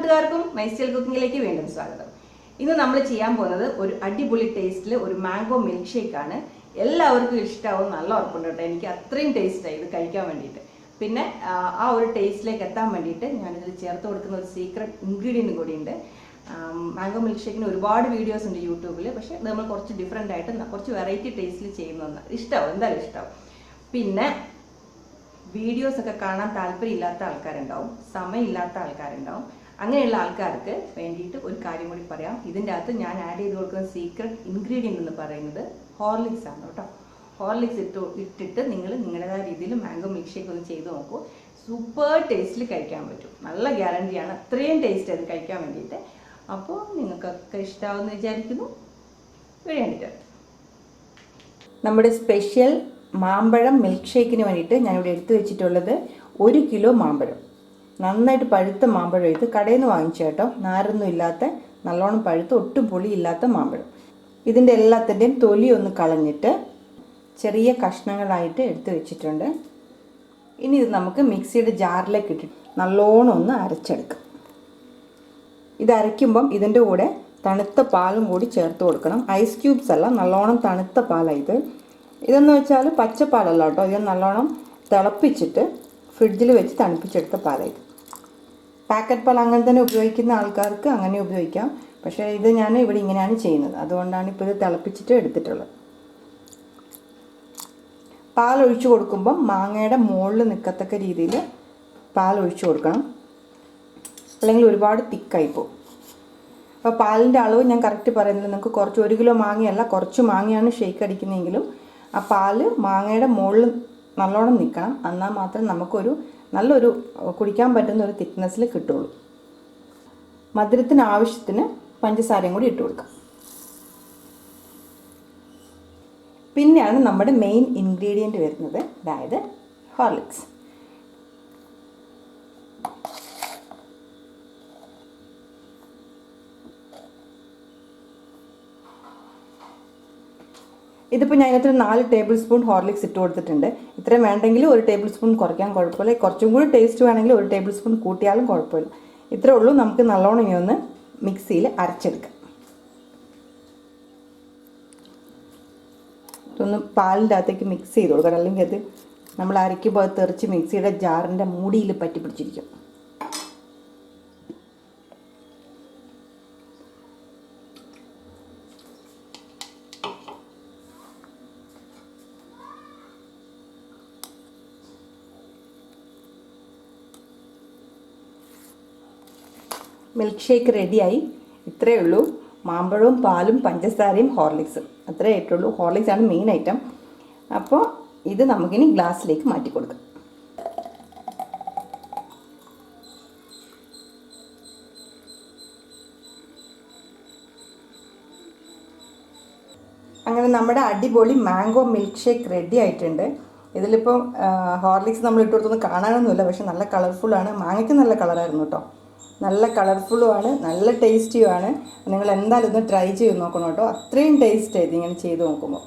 കൂട്ടുകാർക്കും my style കുക്കിങ്ങിലേക്ക് വീണ്ടും സ്വാഗതം. ഇന്ന് നമ്മൾ ചെയ്യാൻ പോകുന്നത് ഒരു അടിപൊളി ടേസ്റ്റിൽ ഒരു മാംഗോ മിൽക്ക് ഷേക്ക് ആണ്. എല്ലാവർക്കും ഇഷ്ടമാവും, നല്ല ഉറപ്പുണ്ട് കേട്ടോ. എനിക്ക് അത്രയും ടേസ്റ്റായി ഇത് കഴിക്കാൻ വേണ്ടിയിട്ട്. പിന്നെ ആ ഒരു ടേസ്റ്റിലേക്ക് എത്താൻ വേണ്ടിയിട്ട് ഞാനിതിൽ ചേർത്ത് കൊടുക്കുന്ന ഒരു സീക്രട്ട് ഇൻഗ്രീഡിയൻറ്റ് കൂടിയുണ്ട്. മാംഗോ മിൽക്ക് ഷേക്കിന് ഒരുപാട് വീഡിയോസ് ഉണ്ട് യൂട്യൂബിൽ, പക്ഷേ ഇത് നമ്മൾ കുറച്ച് ഡിഫറെൻ്റ് ആയിട്ട് കുറച്ച് വെറൈറ്റി ടേസ്റ്റിൽ ചെയ്യുന്നതാണ്. ഇഷ്ടമാവും, എന്തായാലും ഇഷ്ടമാവും. പിന്നെ വീഡിയോസ് ഒക്കെ കാണാൻ താല്പര്യമില്ലാത്ത ആൾക്കാരുണ്ടാവും, സമയമില്ലാത്ത ആൾക്കാരുണ്ടാവും. അങ്ങനെയുള്ള ആൾക്കാർക്ക് വേണ്ടിയിട്ട് ഒരു കാര്യം കൂടി പറയാം. ഇതിൻ്റെ അകത്ത് ഞാൻ ആഡ് ചെയ്ത് കൊടുക്കുന്ന സീക്രട്ട് ഇൻഗ്രീഡിയൻ്റ് എന്ന് പറയുന്നത് ഹോർലിക്സ് ആണ് കേട്ടോ. ഹോർലിക്സ് ഇട്ടിട്ട് നിങ്ങൾ നിങ്ങളുടേതായ രീതിയിൽ മാംഗോ മിൽക്ക് ഷേക്ക് ഒന്ന് ചെയ്ത് നോക്കൂ. സൂപ്പർ ടേസ്റ്റിൽ കഴിക്കാൻ പറ്റും, നല്ല ഗ്യാരണ്ടിയാണ്. അത്രയും ടേസ്റ്റ് അത് കഴിക്കാൻ വേണ്ടിയിട്ട്. അപ്പോൾ നിങ്ങൾക്കൊക്കെ ഇഷ്ടമാവുമെന്ന് വിചാരിക്കുന്നു. വേണ്ടിയിട്ട് നമ്മുടെ സ്പെഷ്യൽ മാമ്പഴം മിൽക്ക് ഷേക്കിന് വേണ്ടിയിട്ട് ഞാനിവിടെ എടുത്തു വെച്ചിട്ടുള്ളത് 1 കിലോ മാമ്പഴം. നന്നായിട്ട് പഴുത്ത മാമ്പഴം. ഇത് കടയിൽ നിന്ന് വാങ്ങിച്ചു കേട്ടോ, നാരൊന്നും ഇല്ലാത്ത നല്ലോണം പഴുത്ത ഒട്ടും പുളിയില്ലാത്ത മാമ്പഴം. ഇതിൻ്റെ എല്ലാത്തിൻ്റെയും തൊലി ഒന്ന് കളഞ്ഞിട്ട് ചെറിയ കഷ്ണങ്ങളായിട്ട് എടുത്ത് വെച്ചിട്ടുണ്ട്. ഇനി ഇത് നമുക്ക് മിക്സിയുടെ ജാറിലേക്ക് ഇട്ടിട്ട് നല്ലോണം ഒന്ന് അരച്ചെടുക്കാം. ഇത് അരയ്ക്കുമ്പം ഇതിൻ്റെ കൂടെ തണുത്ത പാലും കൂടി ചേർത്ത് കൊടുക്കണം. ഐസ് ക്യൂബ്സ് അല്ല, നല്ലോണം തണുത്ത പാലാണ് ഇത്. ഇതെന്ന് വെച്ചാൽ പച്ചപ്പാലല്ല കേട്ടോ, ഇത് നല്ലോണം തിളപ്പിച്ചിട്ട് ഫ്രിഡ്ജിൽ വെച്ച് തണുപ്പിച്ചെടുത്ത പാലായത്. പാക്കറ്റ് പാൽ അങ്ങനെ തന്നെ ഉപയോഗിക്കുന്ന ആൾക്കാർക്ക് അങ്ങനെ ഉപയോഗിക്കാം, പക്ഷേ ഇത് ഞാൻ ഇവിടെ ഇങ്ങനെയാണ് ചെയ്യുന്നത്. അതുകൊണ്ടാണ് ഇപ്പോൾ ഇത് തിളപ്പിച്ചിട്ട് എടുത്തിട്ടുള്ളത്. പാൽ ഒഴിച്ചു കൊടുക്കുമ്പം മാങ്ങയുടെ മുകളിൽ നിൽക്കത്തക്ക രീതിയിൽ പാൽ ഒഴിച്ചു കൊടുക്കണം, അല്ലെങ്കിൽ ഒരുപാട് തിക്കായി പോകും. അപ്പോൾ പാലിൻ്റെ അളവ് ഞാൻ കറക്റ്റ് പറയുന്നില്ല. നിങ്ങൾക്ക് കുറച്ച് 1 കിലോ മാങ്ങയല്ല, കുറച്ച് മാങ്ങയാണ് ഷേക്ക് അടിക്കുന്നതെങ്കിലും ആ പാല് മാങ്ങയുടെ മുകളിൽ നല്ലോണം നിൽക്കണം. എന്നാൽ മാത്രം നമുക്കൊരു നല്ലൊരു കുടിക്കാൻ പറ്റുന്ന ഒരു തിക്നെസ്സിൽ കിട്ടുള്ളൂ. മധുരത്തിന് ആവശ്യത്തിന് പഞ്ചസാരയും കൂടി ഇട്ട് കൊടുക്കാം. പിന്നെയാണ് നമ്മുടെ മെയിൻ ഇൻഗ്രീഡിയൻറ്റ് വരുന്നത്, അതായത് ഹോർലിക്സ്. ഇതിപ്പോൾ ഞാൻ ഇതിനകത്ത് 4 ടേബിൾ സ്പൂൺ ഹോർലിക്സ് ഇട്ട് കൊടുത്തിട്ടുണ്ട്. ഇത്രയും വേണ്ടെങ്കിൽ 1 ടേബിൾ സ്പൂൺ കുറയ്ക്കാൻ കുഴപ്പമില്ല. കുറച്ചും കൂടി ടേസ്റ്റ് വേണമെങ്കിൽ 1 ടേബിൾ സ്പൂൺ കൂട്ടിയാലും കുഴപ്പമില്ല. ഇത്രേ ഉള്ളൂ. നമുക്ക് നല്ലോണം ഇനി ഒന്ന് മിക്സിയിൽ അരച്ചെടുക്കാം. ഇതൊന്ന് പാലിൻ്റെ അകത്തേക്ക് മിക്സ് ചെയ്ത് കൊടുക്കണം, അല്ലെങ്കിൽ അത് നമ്മൾ അരയ്ക്കുമ്പോൾ അത് തെറിച്ച് മിക്സിയുടെ ജാറിൻ്റെ മൂടിയിൽ പറ്റി പിടിച്ചിരിക്കും. മിൽക്ക് ഷേക്ക് റെഡിയായി. ഇത്രയേ ഉള്ളൂ. മാമ്പഴവും പാലും പഞ്ചസാരയും ഹോർലിക്സും അത്രയേ ആയിട്ടുള്ളൂ. ഹോർലിക്സ് ആണ് മെയിൻ ഐറ്റം. അപ്പോൾ ഇത് നമുക്കിനി ഗ്ലാസ്സിലേക്ക് മാറ്റി കൊടുക്കാം. അങ്ങനെ നമ്മുടെ അടിപൊളി മാംഗോ മിൽക്ക് ഷേക്ക് റെഡി ആയിട്ടുണ്ട്. ഇതിലിപ്പോൾ ഹോർലിക്സ് നമ്മൾ ഇട്ട് കൊടുത്തൊന്നും കാണാനൊന്നുമില്ല, പക്ഷെ നല്ല കളർഫുള്ളാണ്. മാങ്ങയ്ക്ക് നല്ല കളറായിരുന്നു കേട്ടോ. നല്ല കളർഫുള്ളുമാണ്, നല്ല ടേസ്റ്റിയുമാണ്. നിങ്ങൾ എന്തായാലും ഒന്ന് ട്രൈ ചെയ്ത് നോക്കണം കേട്ടോ. അത്രയും ടേസ്റ്റ് ആയിട്ട് ഇങ്ങനെ ചെയ്ത് നോക്കുമ്പോൾ.